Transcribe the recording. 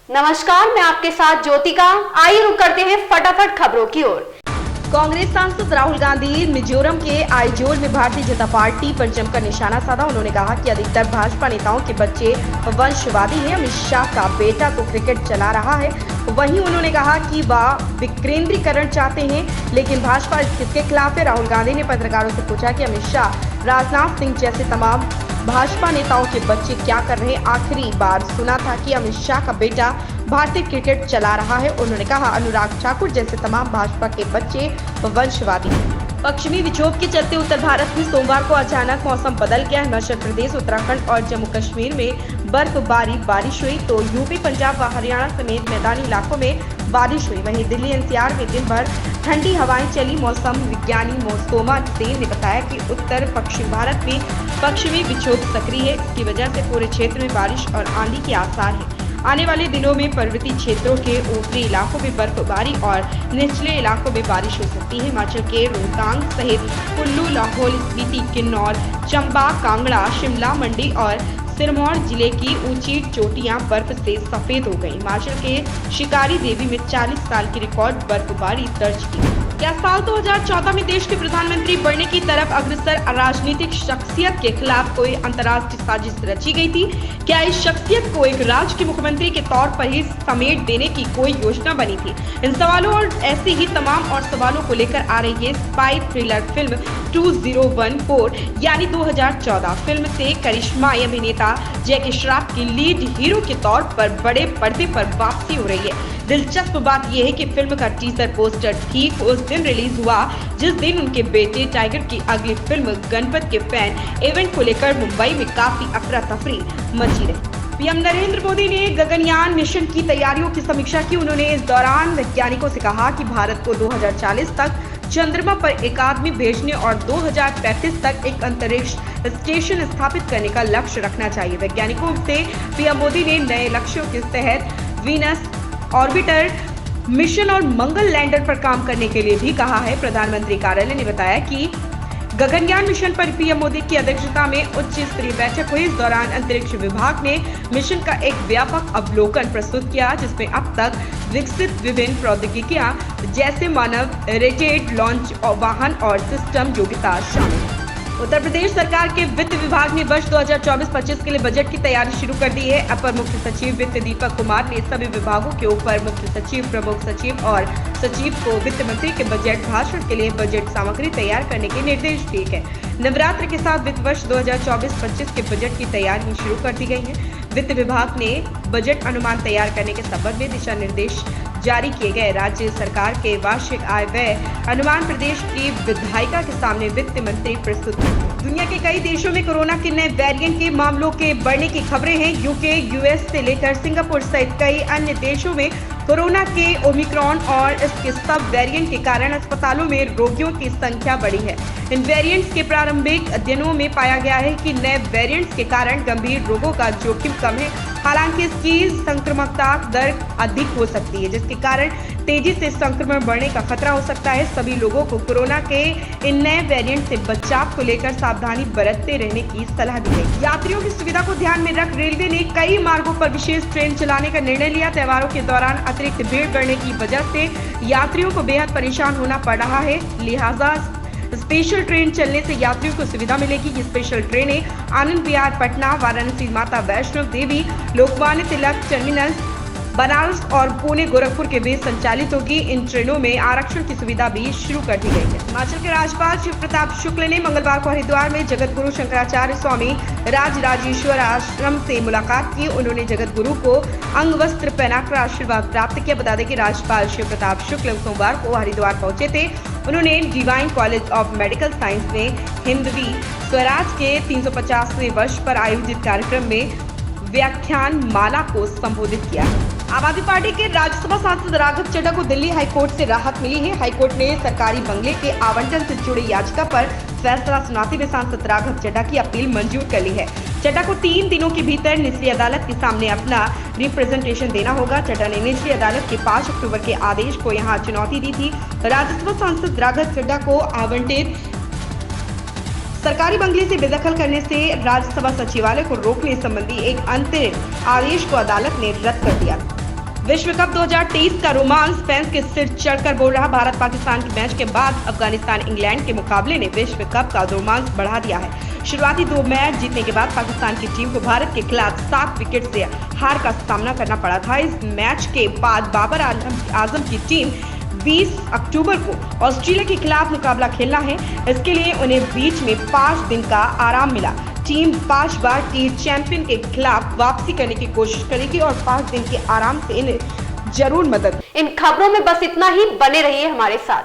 नमस्कार, मैं आपके साथ ज्योतिका। आइए रुक करते हैं फटाफट खबरों की ओर। कांग्रेस सांसद राहुल गांधी मिजोरम के आइजोल में भारतीय जनता पार्टी पर जमकर निशाना साधा। उन्होंने कहा कि अधिकतर भाजपा नेताओं के बच्चे वंशवादी हैं। अमित शाह का बेटा तो क्रिकेट चला रहा है। वहीं उन्होंने कहा कि वह विकेंद्रीकरण चाहते हैं, लेकिन भाजपा इसके खिलाफ है। राहुल गांधी ने पत्रकारों से पूछा कि अमित शाह, राजनाथ सिंह जैसे तमाम भाजपा नेताओं के बच्चे क्या कर रहे हैं। आखिरी बार सुना था कि अमित शाह का बेटा भारतीय क्रिकेट चला रहा है। उन्होंने कहा अनुराग ठाकुर जैसे तमाम भाजपा के बच्चे वंशवादी हैं। पश्चिमी विक्षोभ के चलते उत्तर भारत में सोमवार को अचानक मौसम बदल गया। हिमाचल प्रदेश, उत्तराखंड और जम्मू कश्मीर में बर्फबारी बारिश हुई तो यूपी, पंजाब व हरियाणा समेत मैदानी इलाकों में बारिश हुई। वहीं दिल्ली एनसीआर में दिन भर ठंडी हवाएं चली। मौसम विज्ञानी मोस्तोमा सेन ने बताया कि उत्तर पश्चिम भारत में पश्चिमी विक्षोभ सक्रिय है। इसकी वजह से पूरे क्षेत्र में बारिश और आंधी के आसार हैं। आने वाले दिनों में पर्वतीय क्षेत्रों के ऊपरी इलाकों में बर्फबारी और निचले इलाकों में बारिश हो सकती है। हिमाचल के रोहतांग सहित कुल्लू, लाहौल स्पीति, किन्नौर, चंबा, कांगड़ा, शिमला, मंडी और सिरमौर जिले की ऊंची चोटियां बर्फ से सफेद हो गई। हिमाचल के शिकारी देवी में 40 साल की रिकॉर्ड बर्फबारी दर्ज की। क्या साल 2014 में देश के प्रधानमंत्री बनने की तरफ अग्रसर राजनीतिक शख्सियत के खिलाफ कोई अंतर्राष्ट्रीय साजिश रची गई थी? क्या इस शख्सियत को एक राज्य के मुख्यमंत्री के तौर पर ही समेट देने की कोई योजना बनी थी? इन सवालों और ऐसे ही तमाम और सवालों को लेकर आ रही है स्पाई थ्रिलर फिल्म 2014 यानी 2014 फिल्म से करिश्माई अभिनेता जैकी श्रॉफ की लीड हीरो के तौर पर बड़े पर्दे पर वापसी हो रही है। दिलचस्प बात यह है कि फिल्म का टीजर पोस्टर ठीक उस दिन रिलीज हुआ जिस दिन उनके बेटे टाइगर की अगली फिल्म गणपत के फैन इवेंट को लेकर मुंबई में काफी अफरा तफरी मची रही। पीएम नरेंद्र मोदी ने गगनयान मिशन की तैयारियों की समीक्षा की। उन्होंने इस दौरान वैज्ञानिकों से कहा कि भारत को 2040 तक चंद्रमा पर एक आदमी भेजने और 2035 तक एक अंतरिक्ष स्टेशन स्थापित करने का लक्ष्य रखना चाहिए। वैज्ञानिकों से पीएम मोदी ने नए लक्ष्यों के तहत वीनस ऑर्बिटर मिशन और मंगल लैंडर पर काम करने के लिए भी कहा है। प्रधानमंत्री कार्यालय ने बताया कि गगनयान मिशन पर पीएम मोदी की अध्यक्षता में उच्च स्तरीय बैठक हुई। इस दौरान अंतरिक्ष विभाग ने मिशन का एक व्यापक अवलोकन प्रस्तुत किया, जिसमें अब तक विकसित विभिन्न प्रौद्योगिकियां जैसे मानव रेटेड लॉन्च वाहन और सिस्टम योग्यता शामिल है। उत्तर प्रदेश सरकार के वित्त विभाग ने वर्ष 2024-25 के लिए बजट की तैयारी शुरू कर दी है। अपर मुख्य सचिव वित्त दीपक कुमार ने सभी विभागों के ऊपर मुख्य सचिव, प्रमुख सचिव और सचिव को वित्त मंत्री के बजट भाषण के लिए बजट सामग्री तैयार करने के निर्देश दिए गए। नवरात्र के साथ वित्त वर्ष 2024-25 के बजट की तैयारी शुरू कर दी गई है। वित्त विभाग ने बजट अनुमान तैयार करने के संबंध में दिशा निर्देश जारी किए गए। राज्य सरकार के वार्षिक आय व्यय अनुमान प्रदेश की विधायिका के सामने वित्त मंत्री प्रस्तुत करेंगे। दुनिया के कई देशों में कोरोना के नए वेरिएंट के मामलों के बढ़ने की खबरें हैं। यूके, यूएस से लेकर सिंगापुर सहित कई अन्य देशों में कोरोना के ओमिक्रॉन और इसके सब वेरिएंट के कारण अस्पतालों में रोगियों की संख्या बढ़ी है। इन वेरिएंट्स के प्रारंभिक अध्ययनों में पाया गया है कि नए वेरिएंट्स के कारण गंभीर रोगों का जोखिम कम है। हालांकि इसकी संक्रमकता दर अधिक हो सकती है, जिसके कारण तेजी से संक्रमण बढ़ने का खतरा हो सकता है। सभी लोगों को कोरोना के इन नए वेरिएंट से बचाव को लेकर सावधानी बरतते रहने की सलाह दी गई। यात्रियों की सुविधा को ध्यान में रख रेलवे ने कई मार्गों पर विशेष ट्रेन चलाने का निर्णय लिया। त्योहारों के दौरान अतिरिक्त भीड़ बढ़ने की वजह से यात्रियों को बेहद परेशान होना पड़ रहा है, लिहाजा स्पेशल ट्रेन चलने से यात्रियों को सुविधा मिलेगी। ये स्पेशल ट्रेनें आनंद विहार पटना, वाराणसी माता वैष्णो देवी, लोकमान्य तिलक टर्मिनस, बनारस और पुणे गोरखपुर के बीच संचालित होगी। इन ट्रेनों में आरक्षण की सुविधा भी शुरू कर दी गई है। हिमाचल के राज्यपाल शिव प्रताप शुक्ल ने मंगलवार को हरिद्वार में जगत गुरु शंकराचार्य स्वामी राजराजेश्वर आश्रम से मुलाकात की। उन्होंने जगत गुरु को अंग वस्त्र पहनाकर आशीर्वाद प्राप्त किया। बता दें कि राज्यपाल शिव प्रताप शुक्ल सोमवार को हरिद्वार पहुंचे थे। उन्होंने divine college of medical science में हिंदवी स्वराज के 350वें वर्ष पर आयोजित कार्यक्रम में व्याख्यान माला को संबोधित किया। आम आदमी पार्टी के राज्यसभा सांसद राघव चड्ढा को दिल्ली हाईकोर्ट से राहत मिली है। हाईकोर्ट ने सरकारी बंगले के आवंटन से जुड़ी याचिका पर फैसला सुनाते हुए सांसद राघव चड्ढा की अपील मंजूर कर ली है। चड्ढा को 3 दिनों के भीतर निचली अदालत के सामने अपना रिप्रेजेंटेशन देना होगा। चड्ढा ने निचली अदालत के 5 अक्टूबर के आदेश को यहां चुनौती दी थी। राज्यसभा सांसद राघव चड्ढा को आवंटित सरकारी बंगले से बेदखल करने से राज्यसभा सचिवालय को रोकने संबंधी एक अंतरिम आदेश को अदालत ने रद्द कर दिया। विश्व कप 2023 का रोमांस फैंस के सिर चढ़कर बोल रहा। भारत पाकिस्तान के मैच के बाद अफगानिस्तान इंग्लैंड के मुकाबले ने विश्व कप का रोमांस बढ़ा दिया है। शुरुआती 2 मैच जीतने के बाद पाकिस्तान की टीम को भारत के खिलाफ 7 विकेट से हार का सामना करना पड़ा था। इस मैच के बाद बाबर आजम की टीम 20 अक्टूबर को ऑस्ट्रेलिया के खिलाफ मुकाबला खेलना है। इसके लिए उन्हें बीच में 5 दिन का आराम मिला। टीम 5 बार चैंपियन के खिलाफ वापसी करने की कोशिश करेगी और 5 दिन के आराम से इन्हें जरूर मदद। इन खबरों में बस इतना ही, बने रहिए हमारे साथ।